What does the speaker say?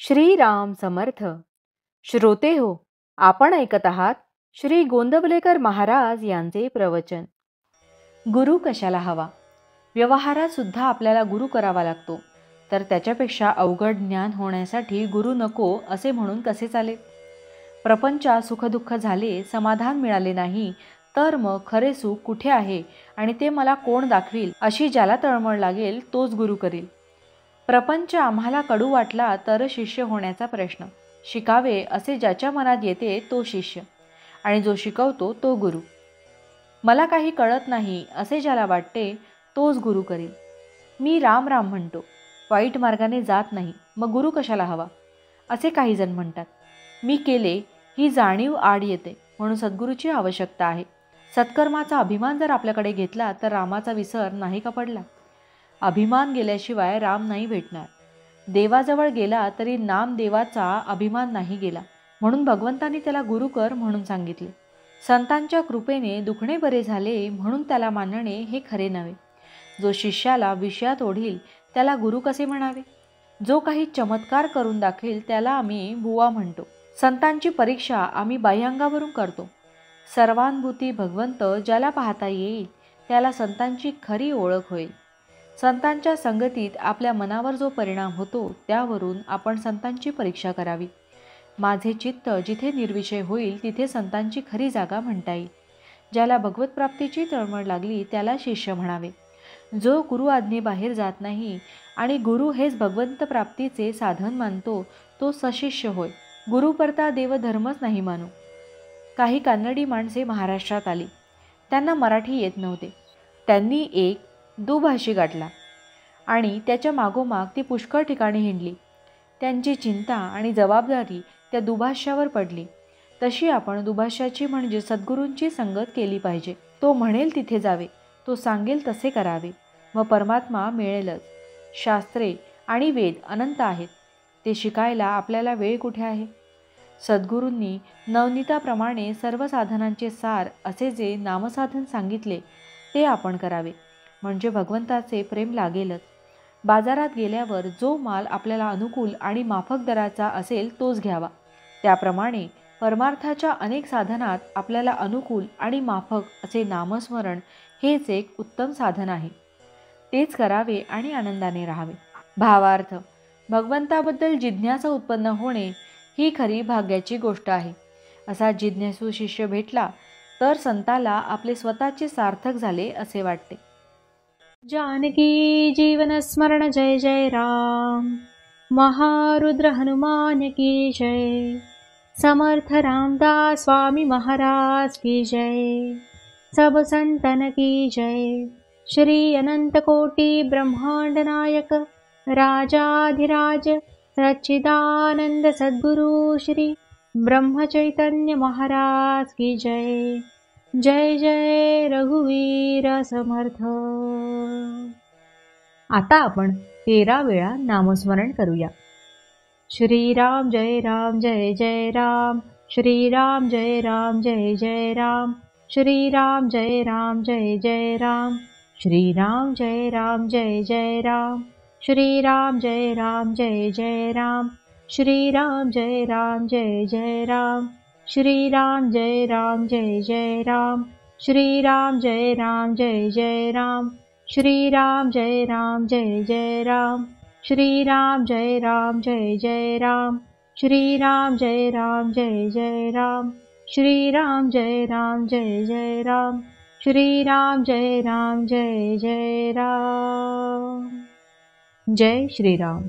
श्रीराम समर्थ. श्रोते हो, आपण ऐकत आहात श्री गोंदवलेकर महाराज यांचे प्रवचन. गुरु कशाला हवा? व्यवहारात सुद्धा आपल्याला गुरु करावा लागतो, तर त्याच्यापेक्षा अवघड ज्ञान होण्यासाठी गुरु नको असे म्हणून कसे चालेल? प्रपंचात सुखदुःख झाले, समाधान मिळाले नाही, तर मग खरे सुख कुठे आहे आणि ते मला कोण दाखवील अशी ज्याला तळमळ लागेल तोच गुरु करील. प्रपंच आम्हाला कडू वाटला तर शिष्य होण्याचा प्रश्न. शिकावे असे ज्याच्या मनात येते तो शिष्य, आणि जो शिकवतो तो गुरु. मला काही कळत नाही असे ज्याला वाटते तोच गुरु करील. मी राम राम म्हणतो, वाईट मार्गाने जात नाही, मग गुरु कशाला हवा असे काही जण म्हणतात. मी केले ही जाणीव आड येते म्हणून सद्गुरूची आवश्यकता आहे. सत्कर्माचा अभिमान जर आपल्याकडे घेतला तर रामाचा विसर नाही का पडला? अभिमान गेल्याशिवाय राम नाही भेटणार. देवाजवळ गेला तरी नामदेवाचा अभिमान नाही गेला, म्हणून भगवंतांनी त्याला गुरु कर म्हणून सांगितले. संतांच्या कृपेने दुखणे बरे झाले म्हणून त्याला मानणे हे खरे नव्हे. जो शिष्याला विषयात ओढील त्याला गुरु कसे म्हणावे? जो काही चमत्कार करून दाखवेल त्याला आम्ही बुवा म्हणतो. संतांची परीक्षा आम्ही बाह्यांगावरून करतो. सर्वानुभूती भगवंत ज्याला पाहता येईल त्याला संतांची खरी ओळख होईल. संतांच्या संगतीत आपल्या मनावर जो परिणाम होतो त्यावरून आपण संतांची परीक्षा करावी. माझे चित्त जिथे निर्विषय होईल तिथे संतांची खरी जागा म्हणता येईल. ज्याला भगवत प्राप्तीची तळमळ लागली त्याला शिष्य म्हणावे. जो गुरु आज्ञेबाहेर जात नाही आणि गुरु हेच भगवंत प्राप्तीचे साधन मानतो तो सशिष्य होय. गुरु करता देव धर्मच नाही मानू. काही कानडी माणसे महाराष्ट्रात आली. त्यांना मराठी येत नव्हते. त्यांनी एक दुभाषी गाठला आणि त्याच्या मागोमाग ती पुष्कळ ठिकाणी हिंडली. त्यांची चिंता आणि जबाबदारी त्या दुभाष्यावर पडली. तशी आपण दुभाष्याची म्हणजे सद्गुरूंची संगत केली पाहिजे. तो म्हणेल तिथे जावे, तो सांगेल तसे करावे, व परमात्मा मिळेलच. शास्त्रे आणि वेद अनंत आहेत, ते शिकायला आपल्याला वेळ कुठे आहे? सद्गुरूंनी नवनीताप्रमाणे सर्व साधनांचे सार असे जे नामसाधन सांगितले ते आपण करावे, म्हणजे भगवंताचे प्रेम लागेलच. बाजारात गेल्यावर जो माल आपल्याला अनुकूल आणि माफक दराचा असेल तोच घ्यावा. त्याप्रमाणे परमार्थाच्या अनेक साधनात आपल्याला अनुकूल आणि माफक असे नामस्मरण हेच एक उत्तम साधन आहे. तेच करावे आणि आनंदाने राहावे. भावार्थ, भगवंताबद्दल जिज्ञासा उत्पन्न होणे ही खरी भाग्याची गोष्ट आहे. असा जिज्ञासू शिष्य भेटला तर संताला आपले स्वतःचे सार्थक झाले असे वाटते. जानकी जीवन स्मरण जय जय राम. महारुद्र हनुमान की जय. समर्थ रामदास स्वामी महाराज की जय. सब संतन की जय. श्री अनंत कोटि ब्रह्मांड नायक राजाधिराज सच्चिदानंद सद्गुरु श्री ब्रह्म चैतन्य महाराज की जय. जय जय रघुवीर समर्थ. आता आपण 13 वेळा नामस्मरण करूया. श्रीराम जय राम जय जय राम. श्रीराम जय राम जय जय राम. श्रीराम जय राम जय जय राम. श्रीराम जय राम जय जय राम. श्रीराम जय राम जय जय राम. श्रीराम जय राम जय जय राम. श्रीराम जय राम जय जय राम. श्रीराम जय राम जय जय राम. श्रीराम जय राम जय जय राम. श्रीराम जय राम जय जय राम. श्रीराम जय राम जय जय राम. श्रीराम जय राम जय जय राम. श्रीराम जय राम जय जय राम. जय श्रीराम.